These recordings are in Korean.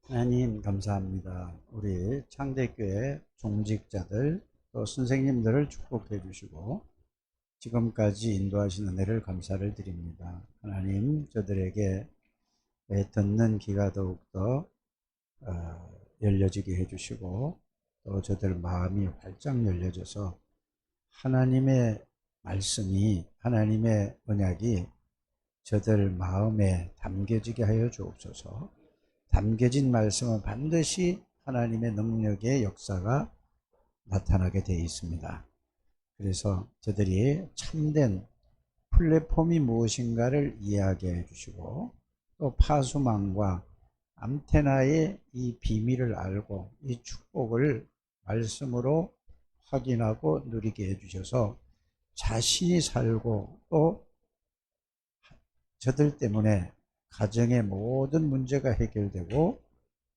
하나님 감사합니다. 우리 창대교회 종직자들 또 선생님들을 축복해 주시고 지금까지 인도하신 은혜를 감사를 드립니다. 하나님 저들에게 듣는 귀가 더욱더 열려지게 해주시고 또 저들 마음이 활짝 열려져서 하나님의 말씀이 하나님의 언약이 저들 마음에 담겨지게 하여 주옵소서. 담겨진 말씀은 반드시 하나님의 능력의 역사가 나타나게 되어 있습니다. 그래서 저들이 참된 플랫폼이 무엇인가를 이해하게 해주시고 또 파수망과 안테나의 이 비밀을 알고 이 축복을 말씀으로 확인하고 누리게 해주셔서 자신이 살고 또 저들 때문에 가정의 모든 문제가 해결되고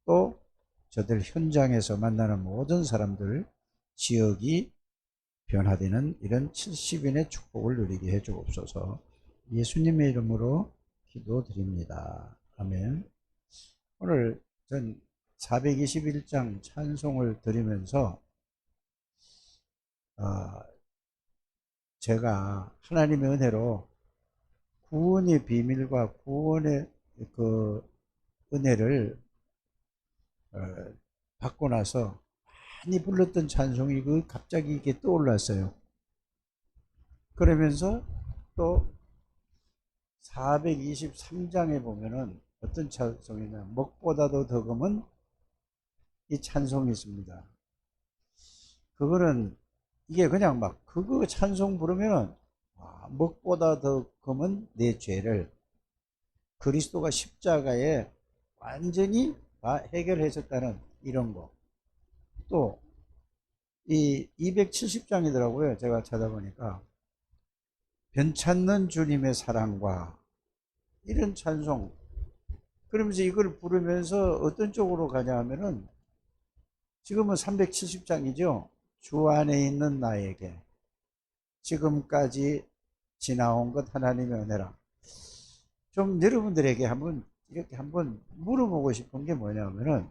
또 저들 현장에서 만나는 모든 사람들 지역이 변화되는 이런 70인의 축복을 누리게 해 주옵소서. 예수님의 이름으로 기도드립니다. 아멘. 오늘 전 421장 찬송을 드리면서 제가 하나님의 은혜로 구원의 비밀과 구원의 그 은혜를 받고 나서 많이 불렀던 찬송이 갑자기 이게 떠올랐어요. 그러면서 또 423장에 보면은 어떤 찬송이냐, 먹보다도 더 금은 이 찬송이 있습니다. 그거는 이게 그냥 막 그거 찬송 부르면은 먹보다 더 금은 내 죄를 그리스도가 십자가에 완전히 다 해결하셨다는 이런 거. 또 이 270장이더라고요. 제가 찾아보니까 변찮는 주님의 사랑과 이런 찬송. 그러면서 이걸 부르면서 어떤 쪽으로 가냐 하면은 지금은 370장이죠. 주 안에 있는 나에게 지금까지 지나온 것 하나님의 은혜라. 좀 여러분들에게 이렇게 한번 물어보고 싶은 게 뭐냐면은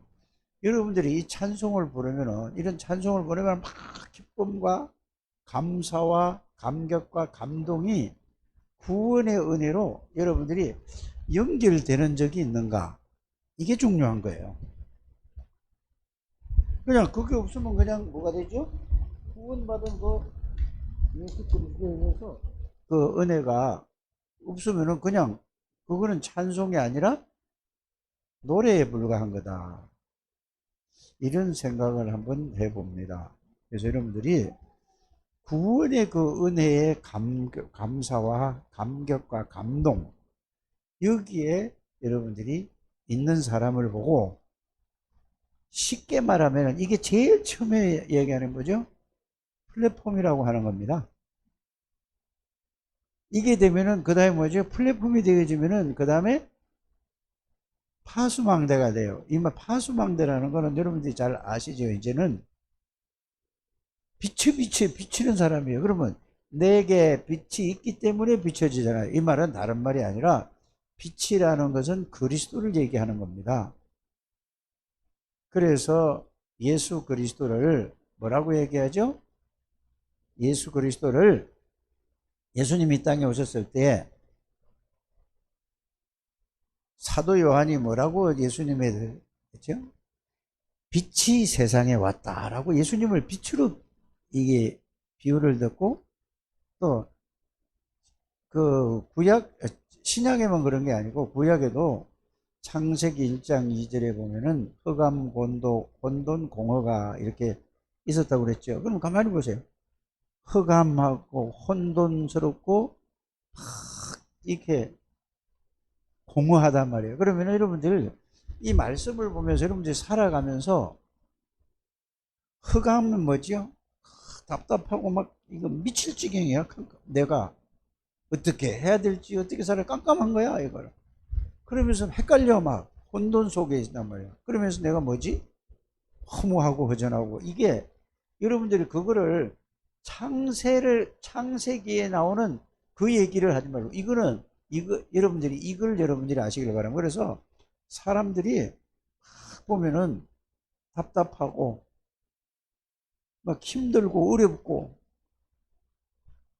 여러분들이 이 찬송을 부르면은 이런 찬송을 부르면 막 기쁨과 감사와 감격과 감동이 구원의 은혜로 여러분들이 연결되는 적이 있는가? 이게 중요한 거예요. 그냥 그게 없으면 그냥 뭐가 되죠? 구원받은 예수 그리스도에 의해서 그 은혜가 없으면은 그냥 그거는 찬송이 아니라 노래에 불과한 거다. 이런 생각을 한번 해봅니다. 그래서 여러분들이 구원의 그 은혜의 감사와 감격과 감동, 여기에 여러분들이 있는 사람을 보고 쉽게 말하면 이게 제일 처음에 얘기하는 거죠. 플랫폼이라고 하는 겁니다. 이게 되면은 그 다음에 뭐죠? 플랫폼이 되어지면은 그 다음에 파수망대가 돼요. 이 파수망대라는 거는 여러분들이 잘 아시죠? 이제는 비치는 사람이에요. 그러면 내게 빛이 있기 때문에 비춰지잖아요. 이 말은 다른 말이 아니라 빛이라는 것은 그리스도를 얘기하는 겁니다. 그래서 예수 그리스도를 뭐라고 얘기하죠? 예수 그리스도를 예수님이 이 땅에 오셨을 때 사도 요한이 뭐라고 예수님에 했죠? 빛이 세상에 왔다라고 예수님을 빛으로 이게 비유를 듣고 또 그 신약에만 그런 게 아니고 구약에도 창세기 1장 2절에 보면은 흑암 혼돈 공허가 이렇게 있었다고 그랬죠. 그럼 가만히 보세요. 흑암하고 혼돈스럽고 이렇게 공허하단 말이에요. 그러면 여러분들 이 말씀을 보면서 여러분들이 살아가면서 흑암은 뭐죠? 답답하고 막 이거 미칠 지경이야. 내가 어떻게 해야 될지 어떻게 살아야 깜깜한 거야 이걸. 그러면서 헷갈려 막 혼돈 속에 있단 말이야. 그러면서 내가 뭐지? 허무하고 허전하고 이게 여러분들이 그거를 창세기에 나오는 그 얘기를 하지 말고 여러분들이 이걸 여러분들이 아시길 바랍니다. 그래서 사람들이 딱 보면은 답답하고 막 힘들고 어렵고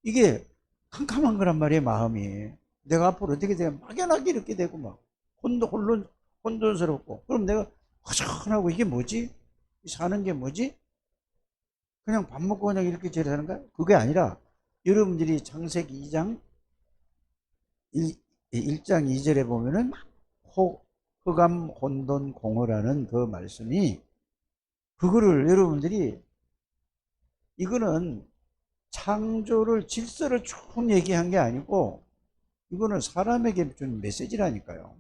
이게 캄캄한 거란 말이에요. 마음이 내가 앞으로 어떻게 돼야 막연하게 이렇게 되고 막 혼돈스럽고 그럼 내가 허전하고 이게 뭐지? 사는 게 뭐지? 그냥 밥 먹고 그냥 이렇게 지내는가? 그게 아니라 여러분들이 창세기 2장 1장 2절에 보면은 흑암 혼돈 공허라는 그 말씀이 그거를 여러분들이 이거는 창조를 질서를 쭉 얘기한 게 아니고 이거는 사람에게 준 메시지라니까요.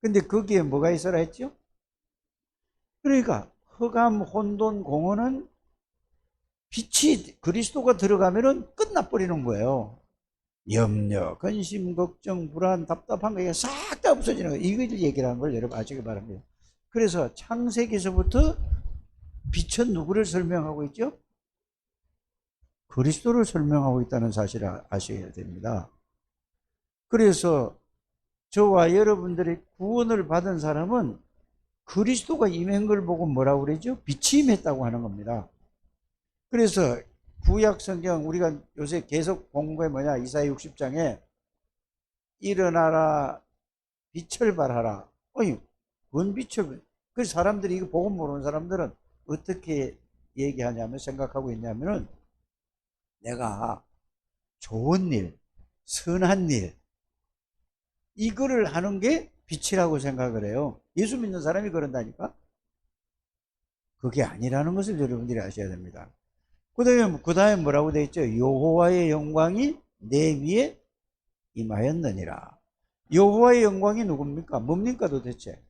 근데 거기에 뭐가 있어라 했죠? 그러니까 흑암 혼돈 공허는 빛이 그리스도가 들어가면은 끝나버리는 거예요. 염려, 근심, 걱정, 불안, 답답한 거 싹 다 없어지는 거예요. 이걸 얘기를 하는 걸 여러분 아시기 바랍니다. 그래서 창세기에서부터 빛은 누구를 설명하고 있죠? 그리스도를 설명하고 있다는 사실을 아셔야 됩니다. 그래서 저와 여러분들이 구원을 받은 사람은 그리스도가 임한 걸 보고 뭐라고 그러죠? 빛이 임했다고 하는 겁니다. 그래서 구약 성경 우리가 요새 계속 공부해 뭐냐? 이사야 60장에 일어나라 빛을 발하라. 어이, 뭔 빛을? 그 사람들이 이거 보고 모르는 사람들은 어떻게 얘기하냐면 생각하고 있냐면은 내가 좋은 일, 선한 일 이거를 하는 게 빛이라고 생각을 해요. 예수 믿는 사람이 그런다니까? 그게 아니라는 것을 여러분들이 아셔야 됩니다. 그 다음에 뭐라고 되어 있죠? 여호와의 영광이 내 위에 임하였느니라. 여호와의 영광이 누굽니까? 뭡니까 도대체?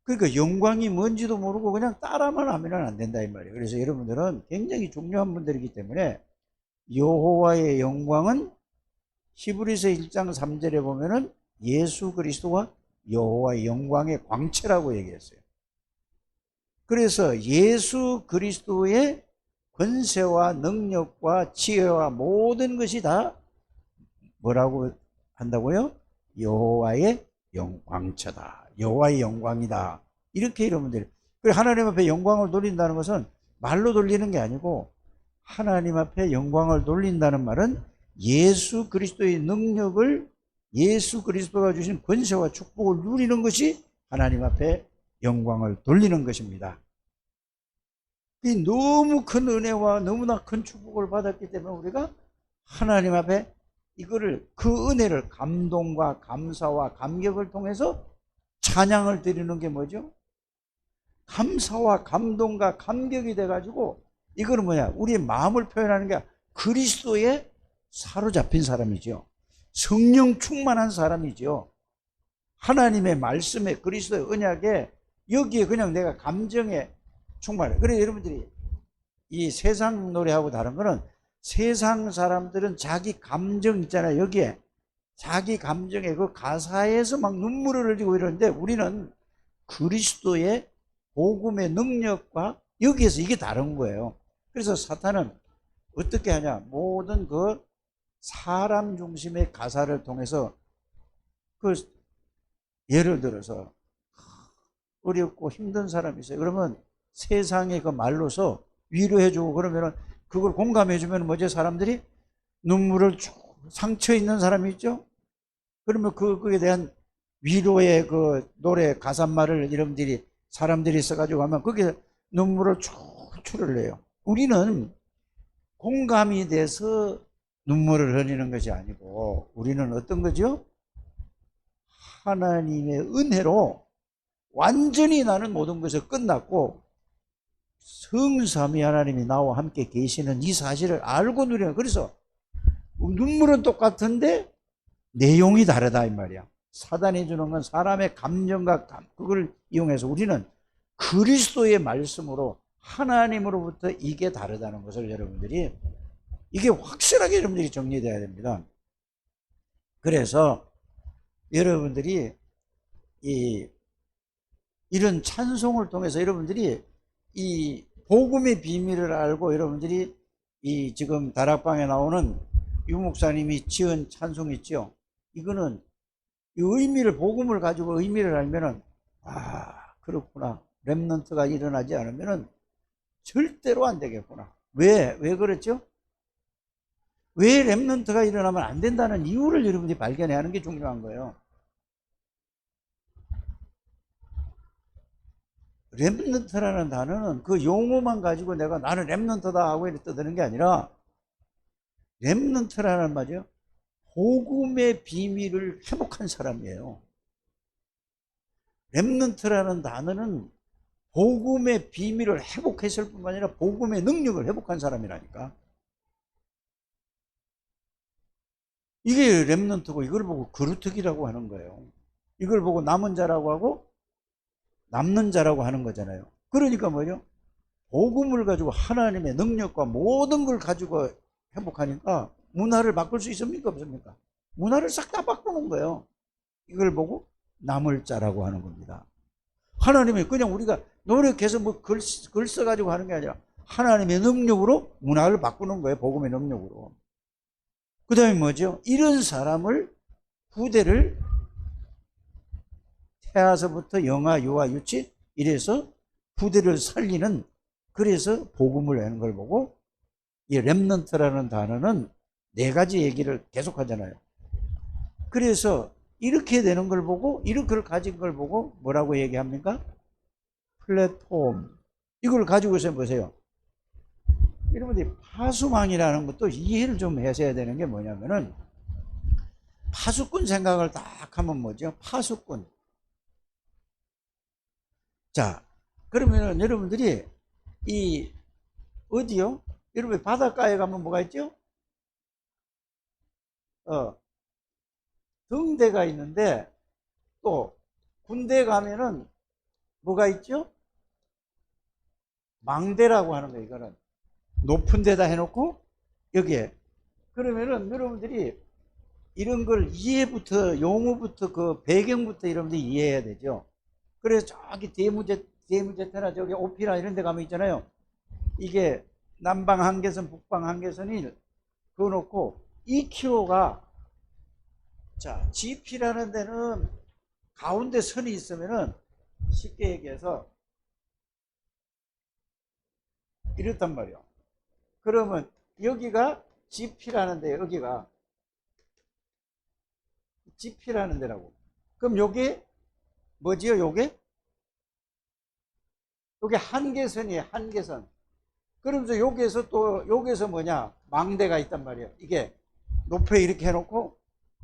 그러니까 영광이 뭔지도 모르고 그냥 따라만 하면 안 된다 이 말이에요. 그래서 여러분들은 굉장히 중요한 분들이기 때문에 여호와의 영광은 히브리서 1장 3절에 보면은 예수 그리스도가 여호와의 영광의 광채라고 얘기했어요. 그래서 예수 그리스도의 권세와 능력과 지혜와 모든 것이 다 뭐라고 한다고요? 여호와의 광채다. 여호와의 영광이다. 이렇게 여러분들이 하나님 앞에 영광을 돌린다는 것은 말로 돌리는 게 아니고 하나님 앞에 영광을 돌린다는 말은 예수 그리스도의 능력을 예수 그리스도가 주신 권세와 축복을 누리는 것이 하나님 앞에 영광을 돌리는 것입니다. 이 너무 큰 은혜와 너무나 큰 축복을 받았기 때문에 우리가 하나님 앞에 이거를 그 은혜를 감동과 감사와 감격을 통해서 찬양을 드리는 게 뭐죠? 감사와 감동과 감격이 돼가지고 이거는 뭐냐? 우리의 마음을 표현하는 게 그리스도에 사로잡힌 사람이죠. 성령 충만한 사람이죠. 하나님의 말씀에 그리스도의 언약에 여기에 그냥 내가 감정에 충만해. 그래 여러분들이 이 세상 노래하고 다른 거는 세상 사람들은 자기 감정 있잖아요. 여기에 자기 감정에 그 가사에서 막 눈물을 흘리고 이러는데 우리는 그리스도의 복음의 능력과 여기에서 이게 다른 거예요. 그래서 사탄은 어떻게 하냐? 모든 그 사람 중심의 가사를 통해서 그 예를 들어서 어렵고 힘든 사람이 있어요. 그러면 세상의 그 말로서 위로해주고 그러면은 그걸 공감해주면 뭐죠? 사람들이 눈물을 쭉 상처 있는 사람이 있죠? 그러면 그거에 대한 위로의 그 노래 가사말을 여러분들이 사람들이 써가지고 하면 거기에 눈물을 쭉 흘려요. 우리는 공감이 돼서 눈물을 흘리는 것이 아니고 우리는 어떤 거죠? 하나님의 은혜로 완전히 나는 모든 것이 끝났고 성삼위 하나님이 나와 함께 계시는 이 사실을 알고 누리는. 그래서 눈물은 똑같은데 내용이 다르다 이 말이야. 사단이 주는 건 사람의 감정과 그걸 이용해서 우리는 그리스도의 말씀으로 하나님으로부터 이게 다르다는 것을 여러분들이 이게 확실하게 여러분들이 정리돼야 됩니다. 그래서 여러분들이 이런 찬송을 통해서 여러분들이 이 복음의 비밀을 알고 여러분들이 이 지금 다락방에 나오는 유 목사님이 지은 찬송 있죠. 이거는 이 의미를 복음을 가지고 의미를 알면은 그렇구나. 렘넌트가 일어나지 않으면은 절대로 안 되겠구나. 왜 그렇죠? 왜 렘넌트가 일어나면 안 된다는 이유를 여러분이 발견해야 하는 게 중요한 거예요. 렘넌트라는 단어는 그 용어만 가지고 내가 나는 렘넌트다 하고 이렇게 떠드는 게 아니라, 렘넌트라는 말이요, 복음의 비밀을 회복한 사람이에요. 렘넌트라는 단어는 복음의 비밀을 회복했을 뿐만 아니라 복음의 능력을 회복한 사람이라니까. 이게 렘넌트고, 이걸 보고 그루터기라고 하는 거예요. 이걸 보고 남은 자라고 하고 남는 자라고 하는 거잖아요. 그러니까 뭐죠? 복음을 가지고 하나님의 능력과 모든 걸 가지고 회복하니까 문화를 바꿀 수 있습니까? 없습니까? 문화를 싹 다 바꾸는 거예요. 이걸 보고 남을 자라고 하는 겁니다. 하나님이 그냥 우리가 노력해서 뭐 글 써가지고 하는 게 아니라 하나님의 능력으로 문화를 바꾸는 거예요. 복음의 능력으로. 그 다음에 뭐죠? 이런 사람을, 후대를 태아서부터 영아, 유아, 유치 이래서 부대를 살리는, 그래서 복음을 내는 걸 보고, 이 렘넌트라는 단어는 네 가지 얘기를 계속 하잖아요. 그래서 이렇게 되는 걸 보고, 이렇게 가진 걸 보고 뭐라고 얘기합니까? 플랫폼. 이걸 가지고서 보세요. 여러분들이 파수망이라는 것도 이해를 좀 하셔야 되는 게 뭐냐면은, 파수꾼 생각을 딱 하면 뭐죠? 파수꾼. 자, 그러면 여러분들이 이 어디요? 여러분 바닷가에 가면 뭐가 있죠? 등대가 있는데, 또 군대 가면은 뭐가 있죠? 망대라고 하는 거예요. 이거는 높은 데다 해놓고 여기에. 그러면은 여러분들이 이런 걸 이해부터, 용어부터, 그 배경부터 여러분들이 이해해야 되죠. 그래서 저기 대무제태나 저기 오피라 이런 데 가면 있잖아요. 이게 남방 한계선, 북방 한계선이 그거 놓고 2km가, 자, GP라는 데는 가운데 선이 있으면은 쉽게 얘기해서 이렇단 말이에요. 그러면 여기가 GP라는 데, 여기가 GP라는 데라고. 그럼 요게 뭐지요? 요게 한계선이에요. 한계선. 그러면서 여기에서 또, 여기에서 뭐냐, 망대가 있단 말이에요. 이게 높게 이렇게 해놓고,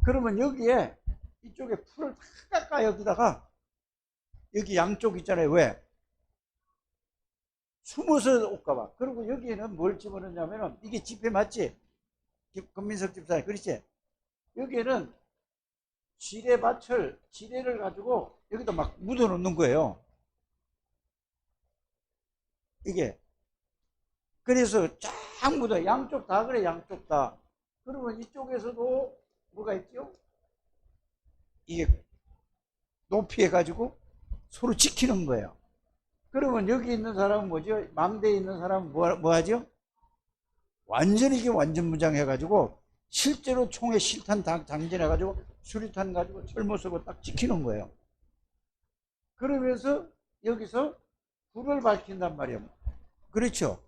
그러면 여기에 이쪽에 풀을 탁 깎아, 여기다가 여기 양쪽 있잖아요. 왜? 숨어서 올까봐. 그리고 여기에는 뭘 집어넣냐면은, 이게 지폐 맞지? 금민석 집사님, 그렇지? 여기에는 지뢰를 가지고 여기다 막 묻어 놓는 거예요. 이게. 그래서 쫙 묻어. 양쪽 다 그래, 양쪽 다. 그러면 이쪽에서도 뭐가 있죠? 이게 높이 해가지고 서로 지키는 거예요. 그러면 여기 있는 사람은 뭐죠? 망대에 있는 사람은 뭐 하죠? 완전히 이게 완전 무장해가지고 실제로 총에 실탄 장전해가지고 수류탄 가지고 철모 쓰고 딱 지키는 거예요. 그러면서 여기서 불을 밝힌단 말이에요. 그렇죠?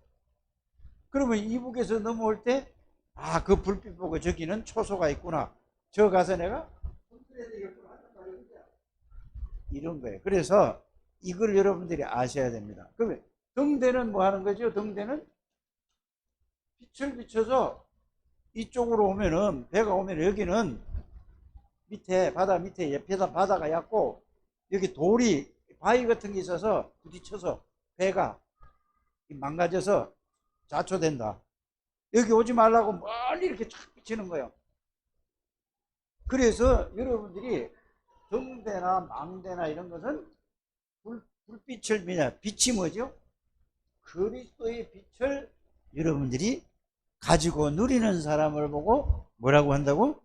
그러면 이북에서 넘어올 때, 아, 그 불빛 보고 저기는 초소가 있구나. 저 가서 내가 분출해야 되겠구나. 이런 거예요. 그래서 이걸 여러분들이 아셔야 됩니다. 그러면 등대는 뭐 하는 거죠? 등대는 빛을 비춰서 이쪽으로 오면은, 배가 오면 여기는 밑에, 바다 밑에 옆에다 바다가 얕고, 여기 돌이, 바위 같은 게 있어서 부딪혀서 배가 망가져서 자초된다. 여기 오지 말라고 멀리 이렇게 쫙 비치는 거예요. 그래서 여러분들이 등대나 망대나 이런 것은 불빛을, 빛이 뭐죠? 그리스도의 빛을 여러분들이 가지고 누리는 사람을 보고 뭐라고 한다고?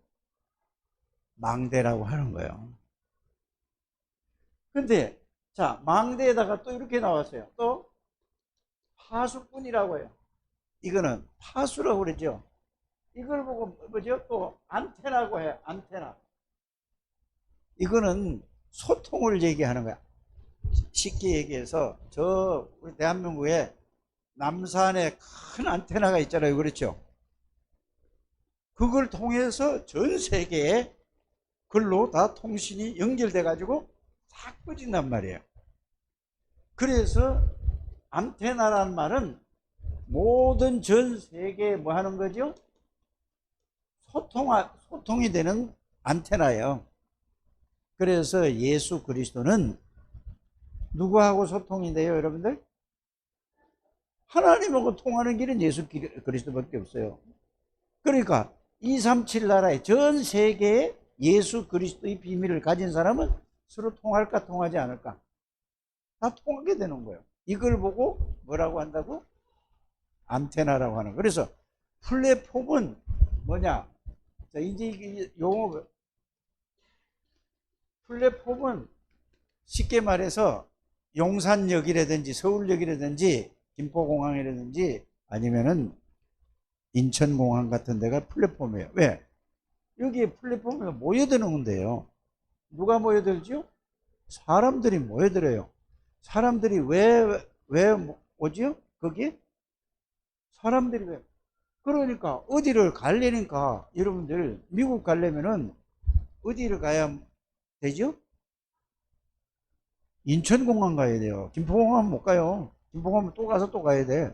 망대라고 하는 거예요. 근데 자, 망대에다가 또 이렇게 나왔어요. 또 파수꾼이라고 해요. 이거는 파수라고 그러죠. 이걸 보고 뭐죠? 또 안테나고 해요. 안테나. 이거는 소통을 얘기하는 거야. 쉽게 얘기해서 저 우리 대한민국에 남산에 큰 안테나가 있잖아요. 그렇죠? 그걸 통해서 전 세계에 글로 다 통신이 연결돼 가지고 싹 퍼진단 말이에요. 그래서 안테나란 말은 모든 전 세계에 뭐 하는 거죠? 소통이 되는 안테나예요. 그래서 예수 그리스도는 누구하고 소통이 돼요, 여러분들? 하나님하고 통하는 길은 예수 그리스도밖에 없어요. 그러니까 237 나라의 전 세계에 예수 그리스도의 비밀을 가진 사람은 서로 통할까 통하지 않을까? 다 통하게 되는 거예요. 이걸 보고 뭐라고 한다고? 안테나라고 하는 거예요. 그래서 플랫폼은 뭐냐? 자, 이제 용어, 플랫폼은 쉽게 말해서 용산역이라든지 서울역이라든지 김포공항이라든지 아니면은 인천공항 같은 데가 플랫폼이에요. 왜? 여기에 플랫폼에 모여드는 건데요. 누가 모여들죠? 사람들이 모여들어요. 사람들이 왜 오죠? 거기에? 사람들이 왜? 그러니까 어디를 가려니까 여러분들 미국 가려면은 어디를 가야 되죠? 인천공항 가야 돼요. 김포공항 못 가요. 김포공항 또 가서 또 가야 돼.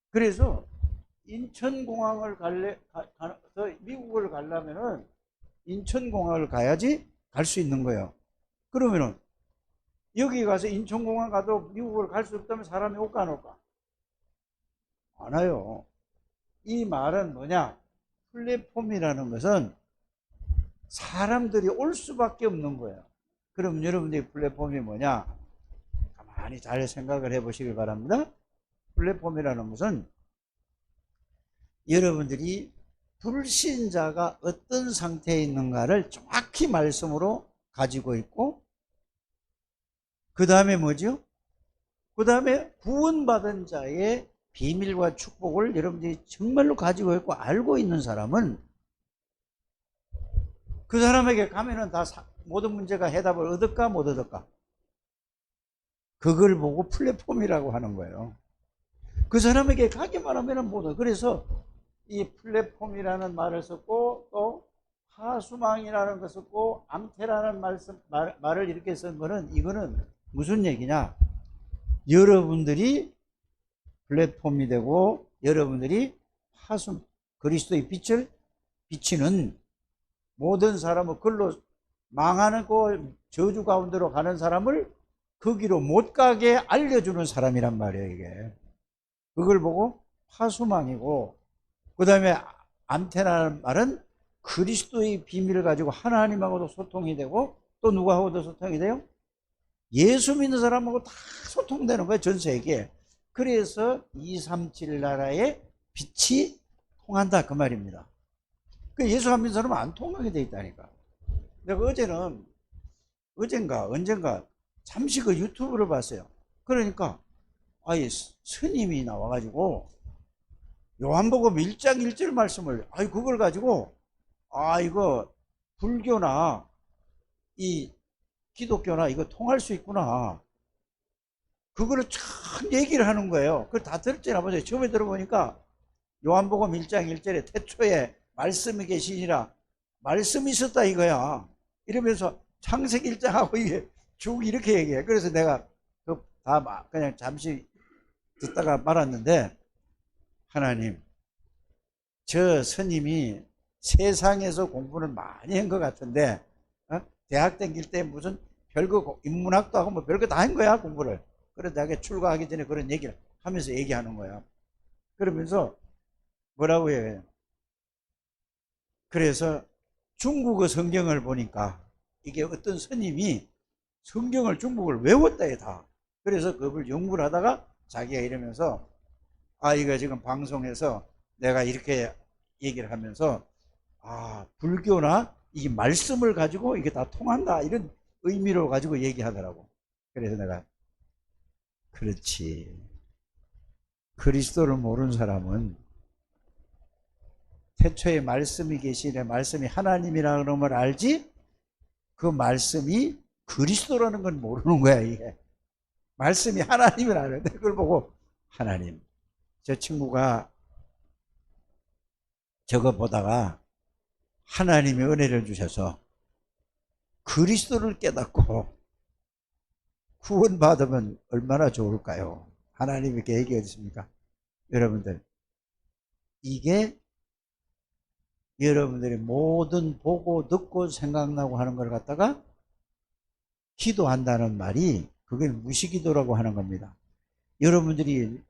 그래서 인천공항을 미국을 가려면은 인천공항을 가야지 갈 수 있는 거예요. 그러면은 여기 가서 인천공항 가도 미국을 갈 수 없다면 사람이 올까 안 올까? 안 와요. 이 말은 뭐냐? 플랫폼이라는 것은 사람들이 올 수밖에 없는 거예요. 그럼 여러분들이 플랫폼이 뭐냐? 가만히 잘 생각을 해 보시길 바랍니다. 플랫폼이라는 것은 여러분들이 불신자가 어떤 상태에 있는가를 정확히 말씀으로 가지고 있고, 그 다음에 뭐죠? 그 다음에 구원받은 자의 비밀과 축복을 여러분들이 정말로 가지고 있고 알고 있는 사람은 그 사람에게 가면은 다 모든 문제가 해답을 얻을까 못 얻을까? 그걸 보고 플랫폼이라고 하는 거예요. 그 사람에게 가기만 하면은 못 얻어. 그래서 이 플랫폼이라는 말을 썼고 또 하수망이라는 것을 썼고 암태라는 말을 이렇게 쓴 거는, 이거는 무슨 얘기냐? 여러분들이 플랫폼이 되고 여러분들이 그리스도의 빛을 비치는 모든 사람을 글로 망하는 그 저주 가운데로 가는 사람을 거기로 못 가게 알려주는 사람이란 말이에요, 이게. 그걸 보고 파수망이고, 그 다음에 안테나라는 말은 그리스도의 비밀을 가지고 하나님하고도 소통이 되고 또 누구하고도 소통이 돼요? 예수 믿는 사람하고 다 소통되는 거예요, 전 세계에. 그래서 237 나라의 빛이 통한다, 그 말입니다. 그 예수 안 믿는 사람은 안 통하게 돼 있다니까. 내가 언젠가 잠시 그 유튜브를 봤어요. 그러니까 아예 스님이 나와가지고 요한복음 1장 1절 말씀을, 그걸 가지고 이거 불교나 이 기독교나 이거 통할 수 있구나, 그거를 참 얘기를 하는 거예요. 그걸 다 들었잖아. 보세요. 처음에 들어보니까 요한복음 1장 1절에 태초에 말씀이 계시니라, 말씀이 있었다 이거야. 이러면서 창세기 1장하고 이게 쭉 이렇게 얘기해. 그래서 내가 다 그냥 잠시 듣다가 말았는데, 하나님, 저 스님이 세상에서 공부는 많이 한 것 같은데, 대학 다닐 때 무슨 별거 인문학도 하고 뭐 별거 다 한 거야, 공부를. 그래서 내가 출가하기 전에 그런 얘기를 하면서 얘기하는 거야. 그러면서 뭐라고 해요? 그래서 중국어 성경을 보니까 이게 어떤 스님이 성경을 중국을 외웠다 해, 다. 그래서 그걸 연구를 하다가 자기가 이러면서, 이거 지금 방송에서 내가 이렇게 얘기를 하면서, 불교나 이 말씀을 가지고 이게 다 통한다, 이런 의미로 가지고 얘기하더라고. 그래서 내가, 그렇지. 그리스도를 모르는 사람은 태초에 말씀이 계시네, 말씀이 하나님이라는 걸 알지, 그 말씀이 그리스도라는 건 모르는 거야, 이게. 말씀이 하나님이라는데 그걸 보고 하나님. 저 친구가 저거 보다가 하나님의 은혜를 주셔서 그리스도를 깨닫고 구원받으면 얼마나 좋을까요? 하나님의 계획이 어디 있습니까? 여러분들, 이게 여러분들이 모든 보고 듣고 생각나고 하는 걸 갖다가 기도한다는 말이 그게 무시기도라고 하는 겁니다. 여러분들이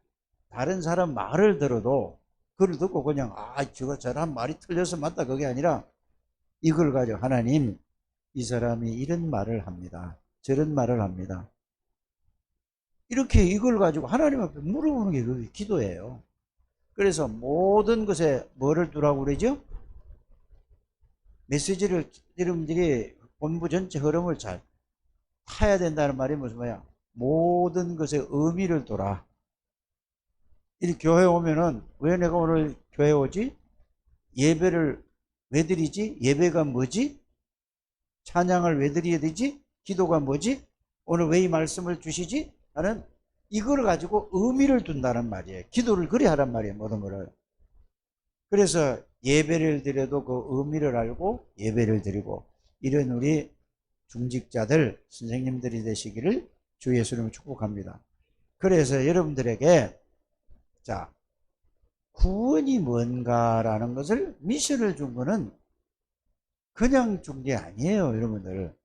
다른 사람 말을 들어도 그걸 듣고 그냥 저거 저런 말이 틀려서 맞다 그게 아니라 이걸 가지고 하나님, 이 사람이 이런 말을 합니다. 저런 말을 합니다. 이렇게 이걸 가지고 하나님 앞에 물어보는 게 그게 기도예요. 그래서 모든 것에 뭐를 두라고 그러죠? 메시지를 여러분들이 본부 전체 흐름을 잘 타야 된다는 말이 무슨 말이야? 모든 것에 의미를 둬라. 이 교회 오면은 왜 내가 오늘 교회 오지? 예배를 왜 드리지? 예배가 뭐지? 찬양을 왜 드려야 되지? 기도가 뭐지? 오늘 왜 이 말씀을 주시지? 하는 이걸 가지고 의미를 둔다는 말이에요. 기도를 그리 하란 말이에요. 모든 거를. 그래서 예배를 드려도 그 의미를 알고 예배를 드리고 이런 우리 중직자들, 선생님들이 되시기를 주 예수님을 축복합니다. 그래서 여러분들에게 자, 구원이 뭔가라는 것을 미션을 준 거는 그냥 준 게 아니에요, 여러분들.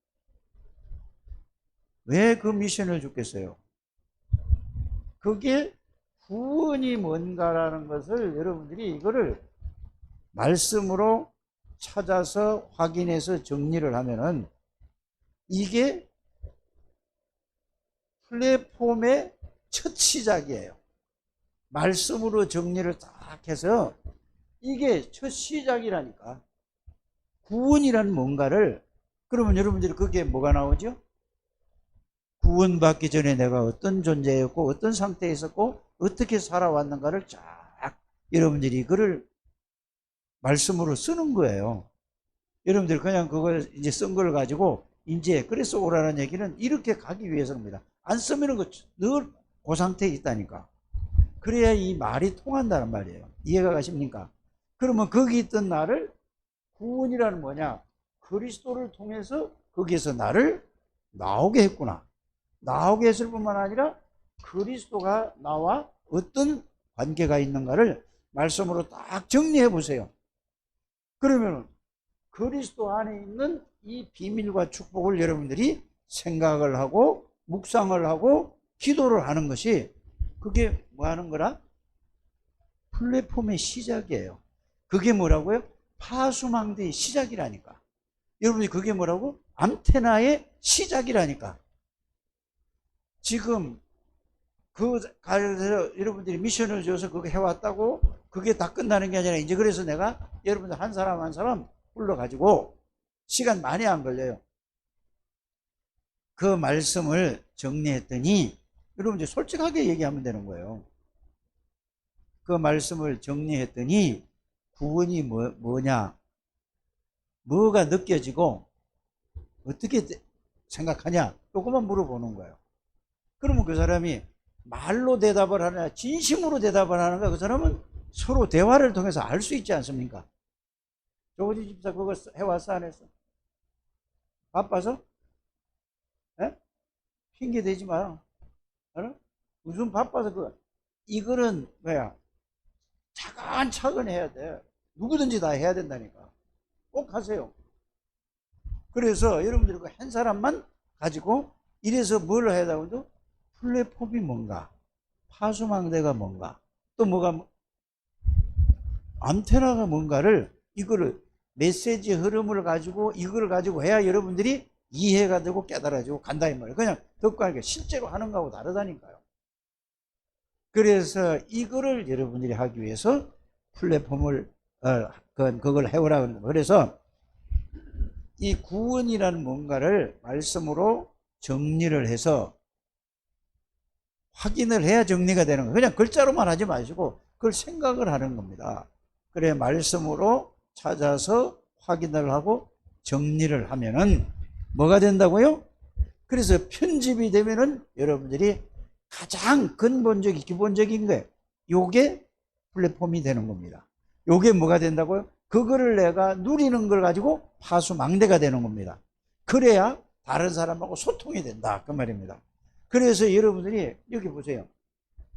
왜 그 미션을 줬겠어요? 그게 구원이 뭔가라는 것을 여러분들이 이거를 말씀으로 찾아서 확인해서 정리를 하면은 이게 플랫폼의 첫 시작이에요. 말씀으로 정리를 딱 해서 이게 첫 시작이라니까. 구원이라는 뭔가를, 그러면 여러분들이 그게 뭐가 나오죠? 구원받기 전에 내가 어떤 존재였고 어떤 상태에 있었고 어떻게 살아왔는가를 쫙 여러분들이 그걸 말씀으로 쓰는 거예요. 여러분들 그냥 그걸 이제 쓴 걸 가지고 이제 그래서 오라는 얘기는 이렇게 가기 위해서입니다. 안 쓰면 늘 그 상태에 있다니까. 그래야 이 말이 통한다는 말이에요. 이해가 가십니까? 그러면 거기 있던 나를 구원이라는 뭐냐? 그리스도를 통해서 거기에서 나를 나오게 했구나. 나오게 했을 뿐만 아니라 그리스도가 나와 어떤 관계가 있는가를 말씀으로 딱 정리해 보세요. 그러면 그리스도 안에 있는 이 비밀과 축복을 여러분들이 생각을 하고 묵상을 하고 기도를 하는 것이 그게 뭐 하는 거라? 플랫폼의 시작이에요. 그게 뭐라고요? 파수망대의 시작이라니까. 여러분이 그게 뭐라고? 안테나의 시작이라니까. 지금 그 가서 여러분들이 미션을 줘서 그거 해왔다고 그게 다 끝나는 게 아니라 이제 그래서 내가 여러분들 한 사람 한 사람 불러가지고 시간 많이 안 걸려요. 그 말씀을 정리했더니 여러분 이제 솔직하게 얘기하면 되는 거예요. 그 말씀을 정리했더니 구원이 뭐냐? 뭐가 느껴지고 어떻게 생각하냐? 요것만 물어보는 거예요. 그러면 그 사람이 말로 대답을 하느냐 진심으로 대답을 하는가, 그 사람은 서로 대화를 통해서 알 수 있지 않습니까? 조거지 집사 그거 해왔어 안 했어? 바빠서? 에? 핑계 대지 마. 알아? 무슨 바빠서 이거는 뭐야? 차근차근 해야 돼. 누구든지 다 해야 된다니까. 꼭 하세요. 그래서 여러분들이 그 한 사람만 가지고 이래서 뭘 해야 되고, 플랫폼이 뭔가, 파수망대가 뭔가, 또 뭐가, 안테나가 뭔가를, 이거를 메시지 흐름을 가지고 이걸 가지고 해야 여러분들이 이해가 되고 깨달아지고 간다 이 말이에요. 그냥 듣고 하니까 실제로 하는 거하고 다르다니까요. 그래서 이거를 여러분들이 하기 위해서 플랫폼을 그걸 해오라 그러는 거예요. 그래서 이 구원이라는 뭔가를 말씀으로 정리를 해서 확인을 해야 정리가 되는 거예요. 그냥 글자로만 하지 마시고 그걸 생각을 하는 겁니다. 그래 말씀으로 찾아서 확인을 하고 정리를 하면은 뭐가 된다고요? 그래서 편집이 되면은 여러분들이 가장 근본적인 기본적인 거예요. 요게 플랫폼이 되는 겁니다. 요게 뭐가 된다고요? 그거를 내가 누리는 걸 가지고 파수망대가 되는 겁니다. 그래야 다른 사람하고 소통이 된다 그 말입니다. 그래서 여러분들이 여기 보세요.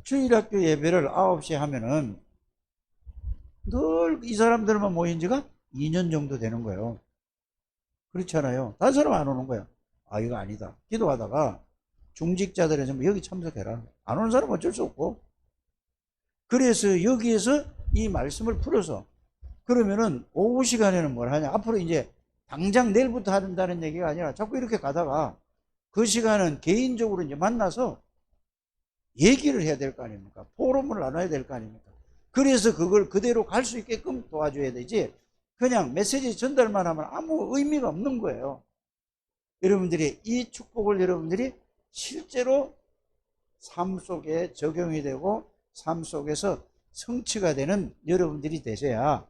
주일학교 예배를 9시에 하면은 늘 이 사람들만 모인 지가 2년 정도 되는 거예요. 그렇잖아요. 다른 사람 안 오는 거야. 아, 이거 아니다. 기도하다가 중직자들은 좀 여기 참석해라. 안 오는 사람은 어쩔 수 없고. 그래서 여기에서 이 말씀을 풀어서 그러면은 오후 시간에는 뭘 하냐. 앞으로 이제 당장 내일부터 한다는 얘기가 아니라 자꾸 이렇게 가다가 그 시간은 개인적으로 이제 만나서 얘기를 해야 될 거 아닙니까? 포럼을 나눠야 될 거 아닙니까? 그래서 그걸 그대로 갈 수 있게끔 도와줘야 되지. 그냥 메시지 전달만 하면 아무 의미가 없는 거예요. 여러분들이 이 축복을 여러분들이 실제로 삶 속에 적용이 되고 삶 속에서 성취가 되는 여러분들이 되셔야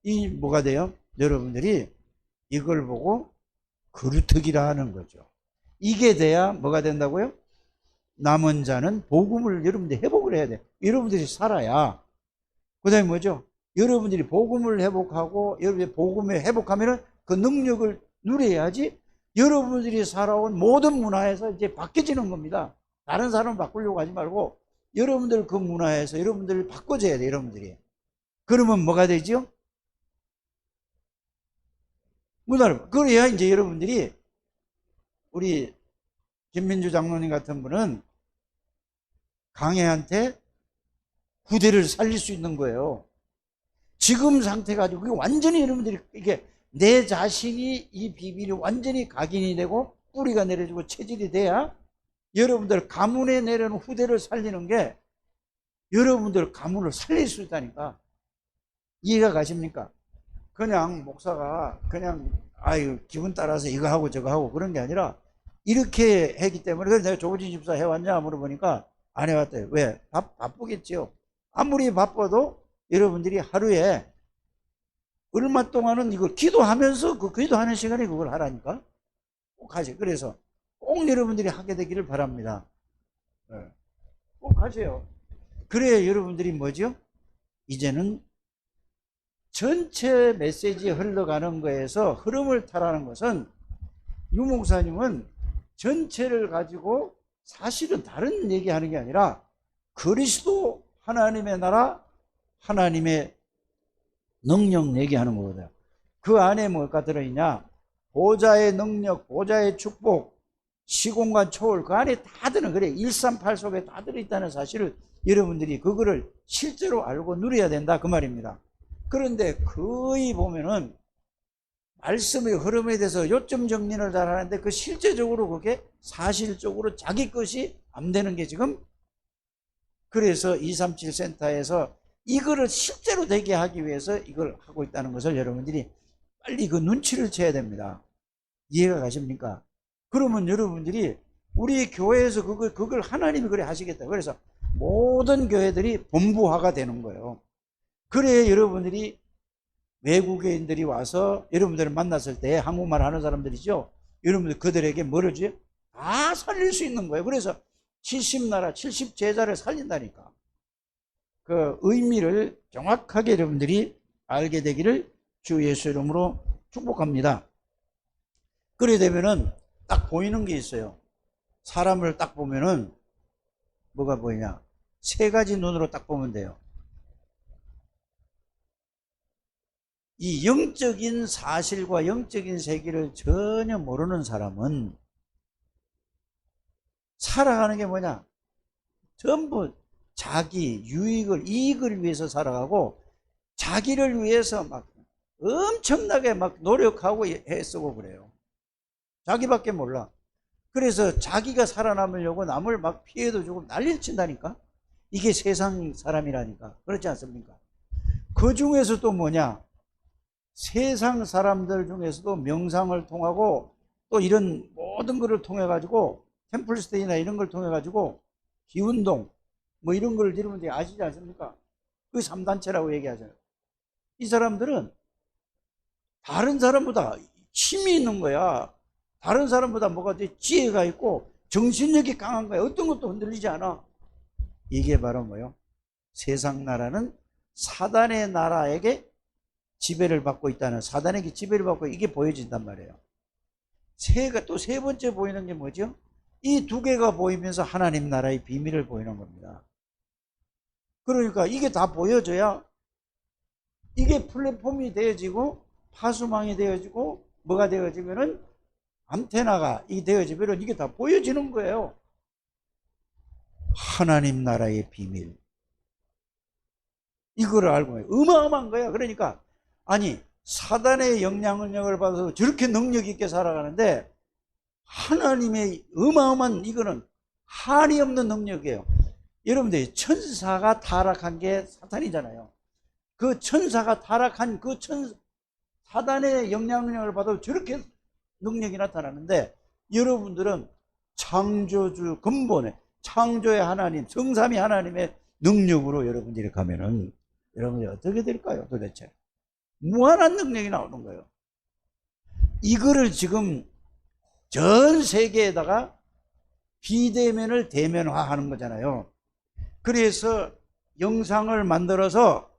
이 뭐가 돼요? 여러분들이 이걸 보고 그루터기라 하는 거죠. 이게 돼야 뭐가 된다고요? 남은 자는 복음을 여러분들이 회복을 해야 돼. 여러분들이 살아야. 그 다음에 뭐죠? 여러분들이 복음을 회복하고 여러분들이 복음을 회복하면은 그 능력을 누려야지 여러분들이 살아온 모든 문화에서 이제 바뀌어지는 겁니다. 다른 사람을 바꾸려고 하지 말고 여러분들 그 문화에서 여러분들을 바꿔줘야 돼, 여러분들이. 그러면 뭐가 되죠? 문화를. 그래야 이제 여러분들이 우리 김민주 장로님 같은 분은 강해한테 후대를 살릴 수 있는 거예요. 지금 상태 가지고 완전히 여러분들이 이게 내 자신이 이 비밀이 완전히 각인이 되고 뿌리가 내려지고 체질이 돼야 여러분들 가문에 내려놓은 후대를 살리는 게 여러분들 가문을 살릴 수 있다니까. 이해가 가십니까? 그냥 목사가 그냥 아유 기분 따라서 이거 하고 저거 하고 그런 게 아니라 이렇게 했기 때문에. 그래서 내가 조지 집사 해왔냐 물어보니까 안 해왔대요. 왜? 바쁘겠지요. 아무리 바빠도 여러분들이 하루에 얼마 동안은 이걸 기도하면서 그 기도하는 시간에 그걸 하라니까. 꼭 하세요. 그래서 꼭 여러분들이 하게 되기를 바랍니다. 꼭 하세요. 그래야 여러분들이 뭐죠? 이제는 전체 메시지에 흘러가는 거에서 흐름을 타라는 것은 유 목사님은 전체를 가지고 사실은 다른 얘기하는 게 아니라 그리스도 하나님의 나라 하나님의 능력 얘기하는 거거든요. 그 안에 뭐가 들어있냐? 보좌의 능력, 보좌의 축복, 시공간 초월 그 안에 다 들어. 그래 138 속에 다 들어있다는 사실을 여러분들이 그거를 실제로 알고 누려야 된다 그 말입니다. 그런데 거의 보면은 말씀의 흐름에 대해서 요점 정리를 잘 하는데 그 실제적으로 그게 사실적으로 자기 것이 안 되는 게 지금. 그래서 237 센터에서 이거를 실제로 되게 하기 위해서 이걸 하고 있다는 것을 여러분들이 빨리 그 눈치를 채야 됩니다. 이해가 가십니까? 그러면 여러분들이 우리 교회에서 그걸 하나님이 그래 하시겠다. 그래서 모든 교회들이 본부화가 되는 거예요. 그래 여러분들이 외국인들이 와서 여러분들을 만났을 때 한국말 하는 사람들이죠. 여러분들 그들에게 뭐를 줘요? 다 살릴 수 있는 거예요. 그래서 70나라 70제자를 살린다니까. 그 의미를 정확하게 여러분들이 알게 되기를 주 예수 이름으로 축복합니다. 그래 되면은 딱 보이는 게 있어요. 사람을 딱 보면은 뭐가 보이냐? 세 가지 눈으로 딱 보면 돼요. 이 영적인 사실과 영적인 세계를 전혀 모르는 사람은 살아가는 게 뭐냐? 전부 자기 이익을 위해서 살아가고 자기를 위해서 막 엄청나게 막 노력하고 애쓰고 그래요. 자기밖에 몰라. 그래서 자기가 살아남으려고 남을 막 피해도 주고 난리를 친다니까. 이게 세상 사람이라니까. 그렇지 않습니까? 그 중에서 또 뭐냐? 세상 사람들 중에서도 명상을 통하고 또 이런 모든 것을 통해 가지고 템플스테이나 이런 걸 통해 가지고 기운동 뭐 이런 걸 여러분들이 아시지 않습니까? 그 3단체라고 얘기하잖아요. 이 사람들은 다른 사람보다 힘이 있는 거야. 다른 사람보다 뭐가 지혜가 있고 정신력이 강한 거야. 어떤 것도 흔들리지 않아. 이게 바로 뭐요? 세상 나라는 사단의 나라에게 지배를 받고 있다는, 사단에게 지배를 받고 이게 보여진단 말이에요. 또 세 번째 보이는 게 뭐죠? 이 두 개가 보이면서 하나님 나라의 비밀을 보이는 겁니다. 그러니까 이게 다 보여져야 이게 플랫폼이 되어지고 파수망이 되어지고 뭐가 되어지면은 안테나가 이 되어지면은 이게 다 보여지는 거예요. 하나님 나라의 비밀. 이거를 알고 어마어마한 거야. 그러니까 아니 사단의 영향력을 받아서 저렇게 능력 있게 살아가는데 하나님의 어마어마한 이거는 한이 없는 능력이에요. 여러분들 천사가 타락한 게 사탄이잖아요. 그 천사가 타락한 그 사단의 영향력을 받아서 저렇게 능력이 나타나는데 여러분들은 창조주 근본에 창조의 하나님 성삼위 하나님의 능력으로 여러분들이 가면은 여러분들이 어떻게 될까요? 도대체 무한한 능력이 나오는 거예요. 이거를 지금 전 세계에다가 비대면을 대면화하는 거잖아요. 그래서 영상을 만들어서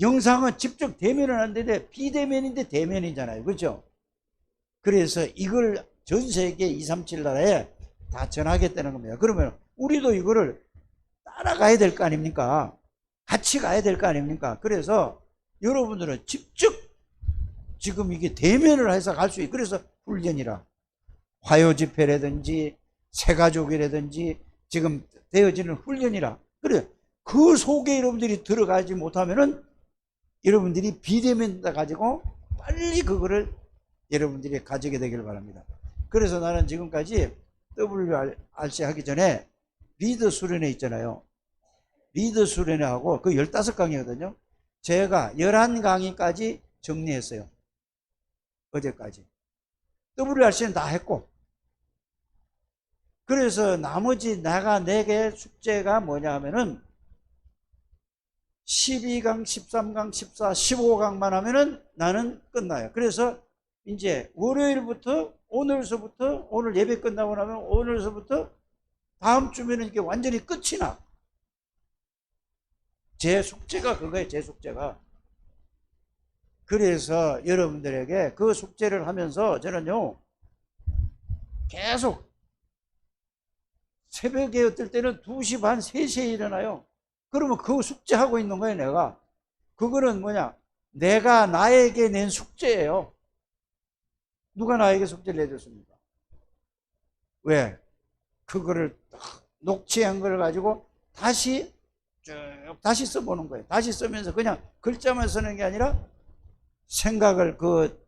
영상은 직접 대면은 안 되는데 비대면인데 대면이잖아요. 그렇죠? 그래서 이걸 전 세계 237 나라에 다 전하겠다는 겁니다. 그러면 우리도 이거를 따라가야 될 거 아닙니까? 같이 가야 될 거 아닙니까? 그래서 여러분들은 직접 지금 이게 대면을 해서 갈 수 있고, 그래서 훈련이라 화요 집회라든지 새가족이라든지 지금 되어지는 훈련이라. 그래 그 속에 여러분들이 들어가지 못하면은 여러분들이 비대면 가지고 빨리 그거를 여러분들이 가지게 되길 바랍니다. 그래서 나는 지금까지 WRC 하기 전에 리더 수련회 있잖아요. 리더 수련회 하고 그 15강이거든요. 제가 11강의까지 정리했어요. 어제까지. WRC는 다 했고. 그래서 나머지 내게 숙제가 뭐냐 하면은 12강, 13강, 14, 15강만 하면은 나는 끝나요. 그래서 이제 월요일부터 오늘서부터 오늘 예배 끝나고 나면 오늘서부터 다음 주면은 이게 완전히 끝이 나. 제 숙제가 그거예요. 제 숙제가. 그래서 여러분들에게 그 숙제를 하면서 저는요 계속 새벽에 어떨 때는 2시 반, 3시에 일어나요. 그러면 그 숙제하고 있는 거예요. 내가. 그거는 뭐냐, 내가 나에게 낸 숙제예요. 누가 나에게 숙제를 내줬습니까? 왜? 그거를 녹취한 걸 가지고 다시 써보는 거예요. 다시 쓰면서 그냥 글자만 쓰는 게 아니라 생각을 그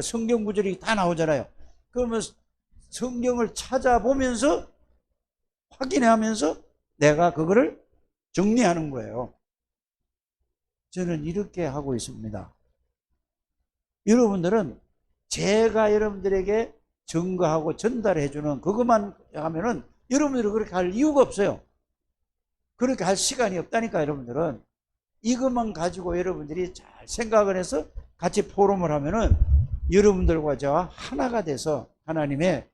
성경 구절이 다 나오잖아요. 그러면 성경을 찾아보면서 확인하면서 내가 그거를 정리하는 거예요. 저는 이렇게 하고 있습니다. 여러분들은 제가 여러분들에게 증거하고 전달해주는 그것만 하면은 여러분들이 그렇게 할 이유가 없어요. 그렇게 할 시간이 없다니까. 여러분들은 이것만 가지고 여러분들이 잘 생각을 해서 같이 포럼을 하면은 여러분들과 저와 하나가 돼서 하나님의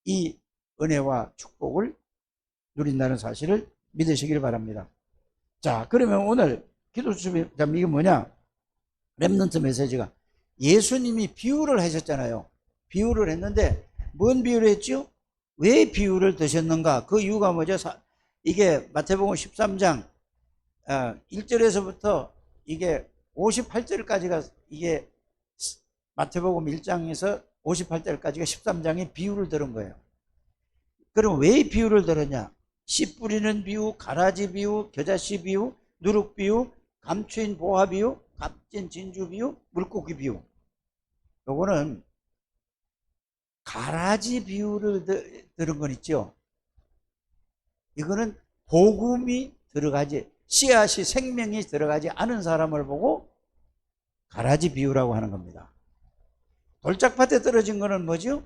이 은혜와 축복을 누린다는 사실을 믿으시길 바랍니다. 자, 그러면 오늘 기도 수첩이 이게 뭐냐? 렘넌트 메시지가 예수님이 비유를 하셨잖아요. 비유를 했는데 뭔 비유를 했죠? 왜 비유를 드셨는가? 그 이유가 뭐죠? 이게 마태복음 13장 1절에서부터 이게 58절까지가 이게 마태복음 1장에서 58절까지가 13장의 비유를 들은 거예요. 그럼 왜 비유를 들었냐? 씨 뿌리는 비유, 가라지 비유, 겨자씨 비유, 누룩 비유, 감추인 보화 비유, 값진 진주 비유, 물고기 비유. 요거는 가라지 비유를 들은 건 있죠. 이거는 복음이 들어가지, 씨앗이 생명이 들어가지 않은 사람을 보고 가라지 비유라고 하는 겁니다. 돌짝밭에 떨어진 거는 뭐죠?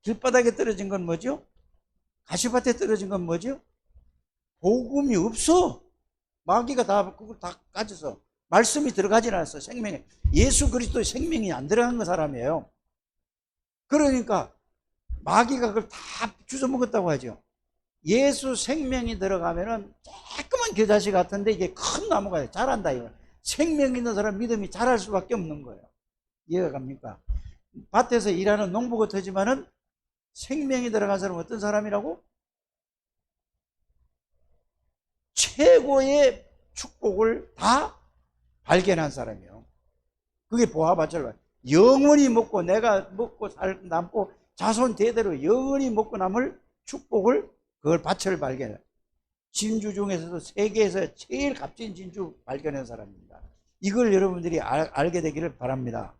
길바닥에 떨어진 건 뭐죠? 가시밭에 떨어진 건 뭐죠? 복음이 없어. 마귀가 그걸 다 가져서 말씀이 들어가지 않았어. 생명에 예수 그리스도의 생명이 안 들어간 그 사람이에요. 그러니까 마귀가 그걸 다 주워먹었다고 하죠. 예수 생명이 들어가면은 조그만 겨자씨 같은데 이게 큰 나무가 자란다 이거. 생명 있는 사람 믿음이 자랄 수밖에 없는 거예요. 이해가 갑니까? 밭에서 일하는 농부 같지만은 생명이 들어간 사람은 어떤 사람이라고? 최고의 축복을 다 발견한 사람이에요. 그게 보아바처럼 영원히 먹고 내가 먹고 남고 자손 대대로 영원히 먹고 남을 축복을 그걸 밭을 발견해. 진주 중에서도 세계에서 제일 값진 진주 발견한 사람입니다. 이걸 여러분들이 알게 되기를 바랍니다.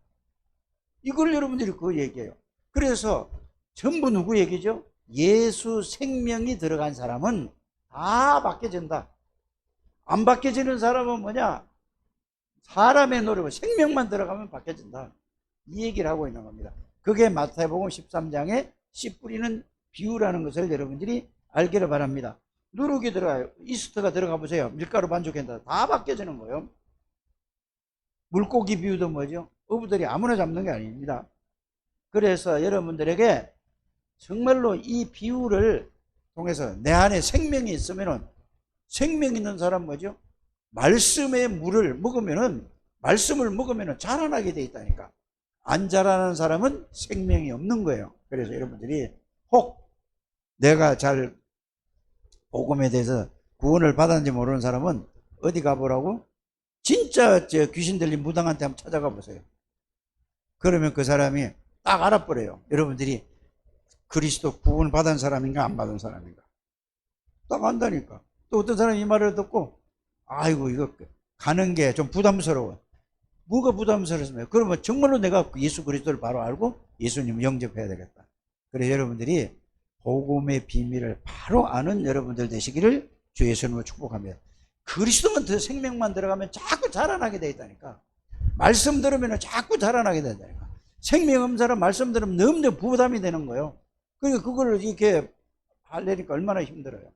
이걸 여러분들이 그 얘기해요. 그래서 전부 누구 얘기죠? 예수 생명이 들어간 사람은 다 바뀌어진다. 안 바뀌어지는 사람은 뭐냐? 사람의 노력으로 생명만 들어가면 바뀌어진다. 이 얘기를 하고 있는 겁니다. 그게 마태복음 13장에 씨 뿌리는 비유라는 것을 여러분들이 알기를 바랍니다. 누룩이 들어가요. 이스트가 들어가 보세요. 밀가루 반죽한다. 다 바뀌어지는 거예요. 물고기 비유도 뭐죠? 어부들이 아무나 잡는 게 아닙니다. 그래서 여러분들에게 정말로 이 비유를 통해서 내 안에 생명이 있으면은, 생명 있는 사람 뭐죠? 말씀의 물을 먹으면은, 말씀을 먹으면은 자라나게 돼 있다니까. 안 자라는 사람은 생명이 없는 거예요. 그래서 여러분들이 혹 내가 잘 복음에 대해서 구원을 받았는지 모르는 사람은 어디 가보라고? 진짜 귀신 들린 무당한테 한번 찾아가 보세요. 그러면 그 사람이 딱 알아버려요. 여러분들이 그리스도 구원을 받은 사람인가 안 받은 사람인가 딱 안다니까. 또 어떤 사람이 이 말을 듣고 아이고 이거 가는 게 좀 부담스러워. 뭐가 부담스럽습니까? 그러면 정말로 내가 예수 그리스도를 바로 알고 예수님을 영접해야 되겠다. 그래서 여러분들이 복음의 비밀을 바로 아는 여러분들 되시기를 주 예수님으로 축복합니다. 그리스도만 더 생명만 들어가면 자꾸 자라나게 돼 있다니까. 말씀 들으면 자꾸 자라나게 된다니까. 생명 없는 사람 말씀 들으면 너무 부담이 되는 거예요. 그러니까 그걸 이렇게 하려니까 얼마나 힘들어요.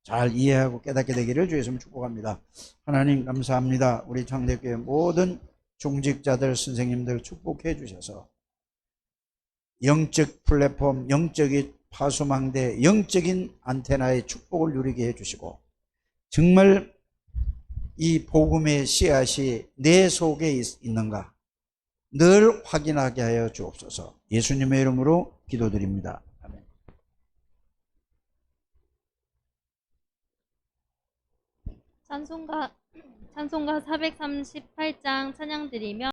잘 이해하고 깨닫게 되기를 주 예수님 축복합니다. 하나님 감사합니다. 우리 창대교회 모든 중직자들 선생님들 축복해 주셔서 영적 플랫폼, 영적인 파수망대, 영적인 안테나의 축복을 누리게 해주시고 정말 이 복음의 씨앗이 내 속에 있는가 늘 확인하게 하여 주옵소서. 예수님의 이름으로 기도드립니다. 아멘. 찬송가 438장 찬양 드리며